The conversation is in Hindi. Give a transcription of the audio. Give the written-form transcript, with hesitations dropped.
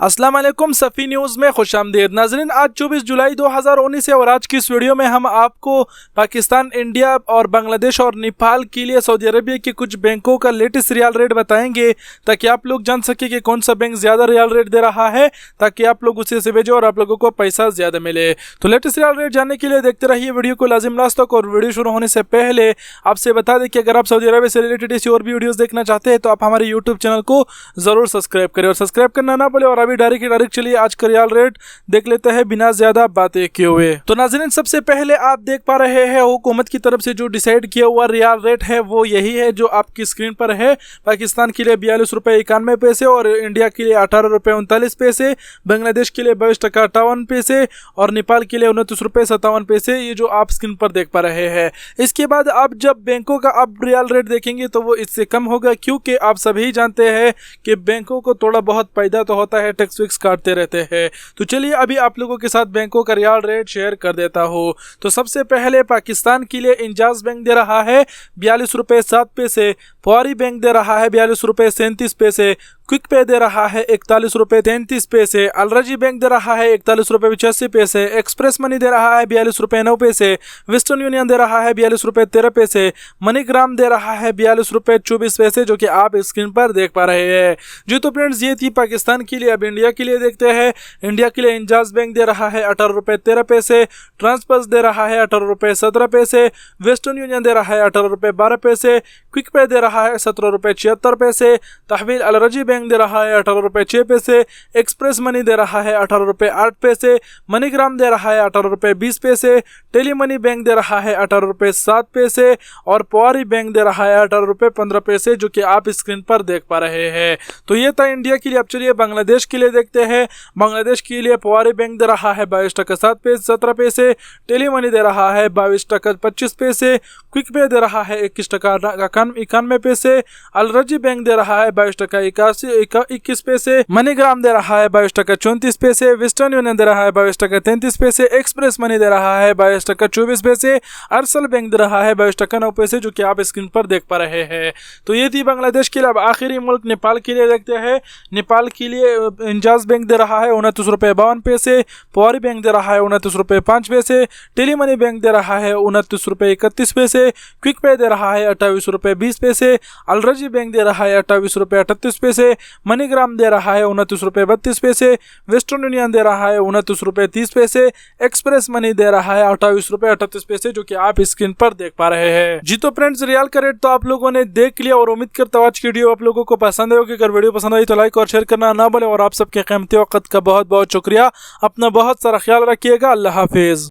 अस्सलाम वालेकुम, सफ़ी न्यूज़ में खुशामदीद। नाज़रीन, आज 24 जुलाई 2019 है और आज की इस वीडियो में हम आपको पाकिस्तान, इंडिया और बांग्लादेश और नेपाल के लिए सऊदी अरबिया के कुछ बैंकों का लेटेस्ट रियाल रेट बताएंगे, ताकि आप लोग जान सके कि कौन सा बैंक ज़्यादा रियाल रेट दे रहा है, ताकि आप लोग उसे से भेजो और आप लोगों को पैसा ज़्यादा मिले। तो लेटेस्ट रियाल रेट जानने के लिए देखते रहिए वीडियो को लाजिम लास्ट तक। और वीडियो शुरू होने से पहले आपसे बता दें कि अगर आप सऊदी अरबिया से रिलेटेड ऐसी और भी वीडियोज़ देखना चाहते हैं तो आप हमारे यूट्यूब चैनल को ज़रूर सब्सक्राइब करें और सब्सक्राइब करना ना भूलें। और अभी डायरेक्ट चलिए आज का रियाल रेट देख लेते हैं बिना ज्यादा बातें किए हुए। तो नाज़रीन, सबसे पहले आप देख पा रहे हैं हुकूमत की तरफ से जो डिसाइड किया हुआ रियाल रेट है वो यही है जो आपकी स्क्रीन पर है। पाकिस्तान के लिए 42 रुपये 91 पैसे और इंडिया के लिए 18 रुपये 39 पैसे, बांग्लादेश के लिए 22 टका 58 पैसे और नेपाल के लिए 29 रुपये 57 पैसे, ये जो आप स्क्रीन पर देख पा रहे हैं। इसके बाद आप जब बैंकों का आप रियाल रेट देखेंगे तो वो इससे कम होगा, क्योंकि आप सभी जानते हैं कि बैंकों को थोड़ा बहुत फायदा तो होता है, टैक्स विक्स काटते रहते हैं। तो चलिए अभी आप लोगों के साथ बैंकों का रियाल रेट शेयर कर देता हूँ। तो सबसे पहले पाकिस्तान के लिए इंजाज बैंक दे रहा है 42 रुपये 7 पैसे, पवारी बैंक दे रहा है 42 रुपये 37 पैसे, क्विक पे दे रहा है 41 रुपये 33 पैसे, अलरजी बैंक दे रहा है 41 रुपये 85 पैसे, एक्सप्रेस मनी दे रहा है 42 रुपये 9 पैसे, वेस्टर्न यूनियन दे रहा है 42 रुपये 13 पैसे, मनीग्राम दे रहा है 42 रुपये 24 पैसे, जो कि आप स्क्रीन पर देख पा रहे हैं। जी तो फ्रेंड्स, ये थी पाकिस्तान के लिए। अब इंडिया के लिए देखते हैं। इंडिया के लिए इंजाज बैंक दे रहा है 18 रुपये 13 पैसे, ट्रांसपर्स दे रहा है 18 रुपये 17 पैसे, वेस्टर्न यूनियन दे रहा है 18 रुपये 12 पैसे, क्विक पे दे रहा है 17 रुपये 76 पैसे, तहवील अलरजी बैंक दे रहा है 18 रुपये 6 पैसे, एक्सप्रेस मनी दे रहा है 18 रुपये 8 पैसे, मनीग्राम दे रहा है 18 रुपये 20 पैसे, टेली मनी बैंक दे रहा है 18 रुपये 7 पैसे और पवारी बैंक दे रहा है 18 रुपये 15 पैसे, जो कि आप स्क्रीन पर देख पा रहे हैं। तो ये था इंडिया के लिए। अब चलिए बांग्लादेश के लिए देखते हैं। बांग्लादेश के लिए पवारी बैंक दे रहा है 22 टका 17 पैसे, टेली मनी दे रहा है 22 टका 25 पैसे, क्विक पे दे रहा है 21 टका 91 पैसे, अलरजी बैंक दे रहा है 22 टका 21 पैसे, मनीग्राम दे रहा है 22 टका 34 पैसे, वेस्टर्न यूनियन दे रहा है 22 टका 33 पैसे, एक्सप्रेस मनी दे रहा है 22 टका 24 पैसे, अरसल बैंक दे रहा है 22 टका 9 पैसे, जो कि आप स्क्रीन पर देख पा रहे हैं। तो ये थी बांग्लादेश के लिए। अब आखिरी मुल्क नेपाल के लिए देखते हैं। नेपाल के लिए इंजाज बैंक दे रहा है 29 रुपये 52 पैसे, पवारी बैंक दे रहा है 29 रुपये 5 पैसे, टेली मनी बैंक दे रहा है 29 रुपये 31 पैसे, क्विक पे दे रहा है 28 रुपये 20 पैसे, अलरजी बैंक दे रहा है 28 रुपये 38 पैसे, मनीग्राम दे रहा है 29 रुपये 32 पैसे, वेस्टर्न यूनियन दे रहा है 29 रुपये 30 पैसे, एक्सप्रेस मनी दे रहा है 28 रुपये 38 पैसे, जो कि आप स्क्रीन पर देख पा रहे हैं। जी तो फ्रेंड्स, रियाल का रेट तो आप लोगों ने देख लिया और उम्मीद करता हूं आज की वीडियो आप लोगों को पसंद आई होगी। अगर वीडियो पसंद आई तो लाइक और शेयर करना ना भूलें और आप सबके कीमती वक्त का बहुत बहुत शुक्रिया। अपना बहुत सारा ख्याल रखिएगा। अल्लाह हाफिज।